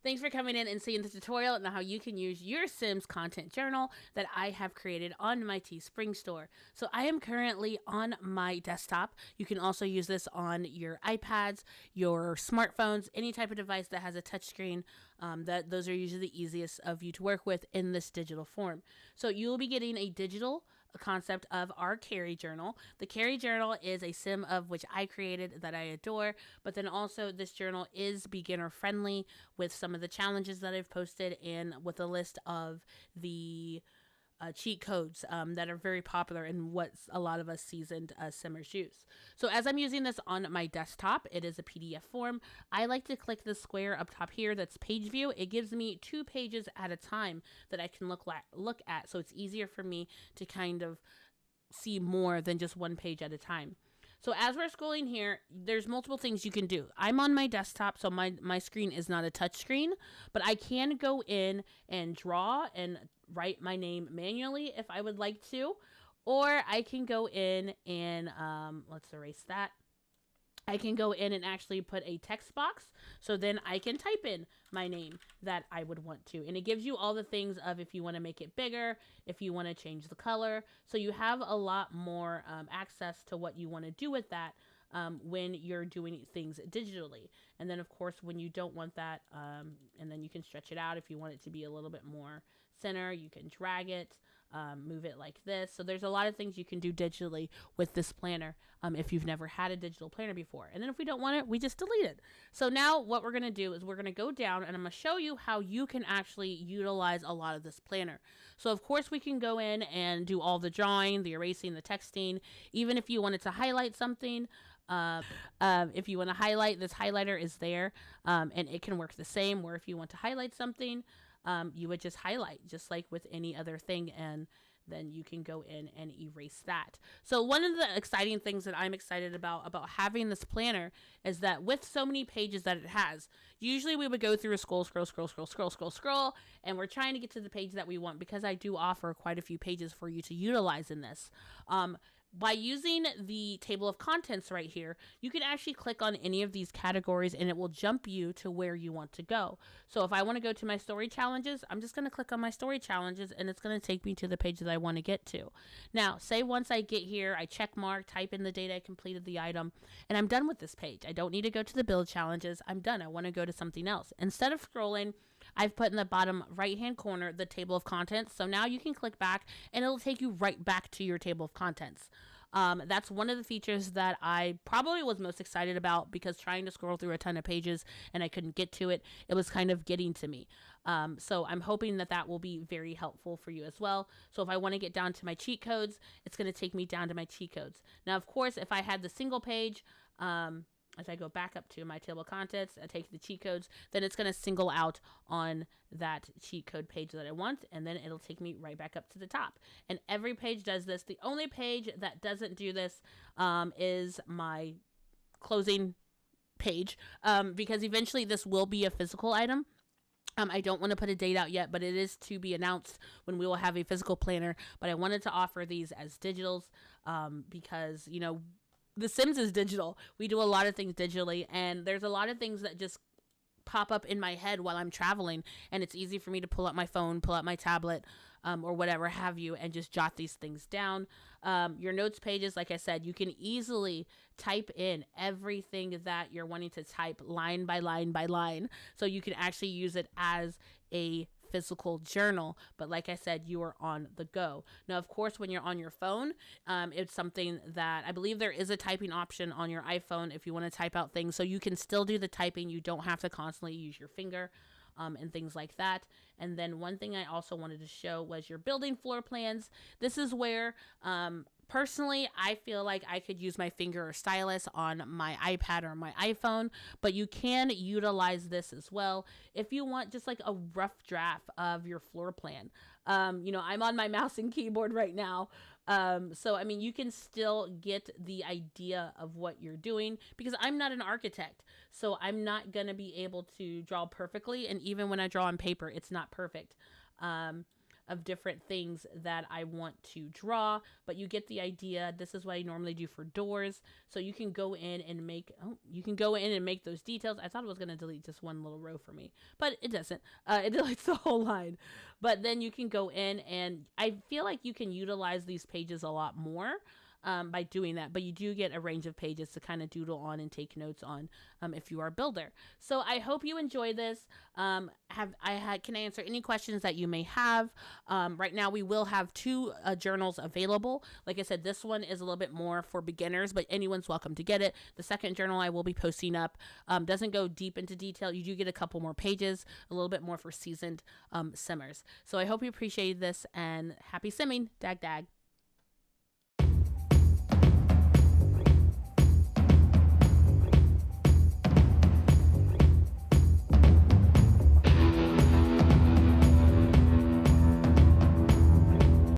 Thanks for coming in and seeing the tutorial on how you can use your Sims content journal that I have created on my Teespring store. So I am currently on my desktop. You can also use this on your iPads, your smartphones, any type of device that has a touchscreen. Those are usually the easiest of you to work with in this digital form. So you will be getting a digital concept of our Carrie journal. The Carrie journal is a sim of which I created that I adore, but then also this journal is beginner friendly with some of the challenges that I've posted and with a list of the cheat codes that are very popular and what a lot of us seasoned simmers use. So as I'm using this on my desktop, it is a PDF form. I like to click the square up top here that's page view. It gives me 2 pages at a time that I can look at. So it's easier for me to kind of see more than just 1 page at a time. So as we're scrolling here, there's multiple things you can do. I'm on my desktop, so my screen is not a touch screen, but I can go in and draw and write my name manually if I would like to, or I can go in and let's erase that. I can go in and actually put a text box, so then I can type in my name that I would want to. And it gives you all the things of if you want to make it bigger, if you want to change the color. So you have a lot more access to what you want to do with that when you're doing things digitally. And then, of course, when you don't want that, and then you can stretch it out if you want it to be a little bit more center, you can drag it, move it like this. So there's a lot of things you can do digitally with this planner if you've never had a digital planner before. And then if we don't want it, we just delete it. So now what we're going to do is we're going to go down and I'm going to show you how you can actually utilize a lot of this planner. So of course we can go in and do all the drawing, the erasing, the texting. Even if you wanted to highlight something, if you want to highlight, this highlighter is there, and it can work the same where if you want to highlight something, you would just highlight just like with any other thing, and then you can go in and erase that. So one of the exciting things that I'm excited about having this planner is that with so many pages that it has, usually we would go through a scroll, and we're trying to get to the page that we want, because I do offer quite a few pages for you to utilize in this. By using the table of contents right here, you can actually click on any of these categories and it will jump you to where you want to go. So if I want to go to my story challenges, I'm just going to click on my story challenges and it's going to take me to the page that I want to get to. Now, say once I get here, I check mark, type in the date I completed the item, and I'm done with this page. I don't need to go to the build challenges. I'm done. I want to go to something else. Instead of scrolling, I've put in the bottom right-hand corner the table of contents. So now you can click back and it'll take you right back to your table of contents. That's one of the features that I probably was most excited about, because trying to scroll through a ton of pages and I couldn't get to it, it was kind of getting to me. So I'm hoping that that will be very helpful for you as well. So if I want to get down to my cheat codes, it's going to take me down to my cheat codes. Now, of course, if I had the single page, as I go back up to my table of contents, I take the cheat codes, then it's going to single out on that cheat code page that I want, and then it'll take me right back up to the top. And every page does this. The only page that doesn't do this is my closing page, because eventually this will be a physical item. I don't want to put a date out yet, but it is to be announced when we will have a physical planner. But I wanted to offer these as digitals because, you know, The Sims is digital. We do a lot of things digitally, and there's a lot of things that just pop up in my head while I'm traveling, and it's easy for me to pull up my phone, pull up my tablet, or whatever have you, and just jot these things down. Your notes pages, like I said, you can easily type in everything that you're wanting to type line by line by line, so you can actually use it as a physical journal. But like I said, you are on the go. Now, of course, when you're on your phone, it's something that I believe there is a typing option on your iPhone if you want to type out things, so you can still do the typing. You don't have to constantly use your finger and things like that. And then one thing I also wanted to show was your building floor plans. This is where personally, I feel like I could use my finger or stylus on my iPad or my iPhone, but you can utilize this as well if you want just like a rough draft of your floor plan. You know, I'm on my mouse and keyboard right now. So, I mean, you can still get the idea of what you're doing, because I'm not an architect, so I'm not going to be able to draw perfectly. And even when I draw on paper, it's not perfect. of different things that I want to draw, but you get the idea. This is what I normally do for doors. So you can go in and make, those details. I thought it was going to delete just one little row for me, but it doesn't. It deletes the whole line. But then you can go in, and I feel like you can utilize these pages a lot more by doing that. But you do get a range of pages to kind of doodle on and take notes on if you are a builder. So I hope you enjoy this. Can answer any questions that you may have. Right now we will have 2 journals available. Like I said, this one is a little bit more for beginners, but anyone's welcome to get it. The second journal I will be posting up doesn't go deep into detail. You do get a couple more pages, a little bit more for seasoned simmers. So I hope you appreciate this, and happy simming. Dag dag.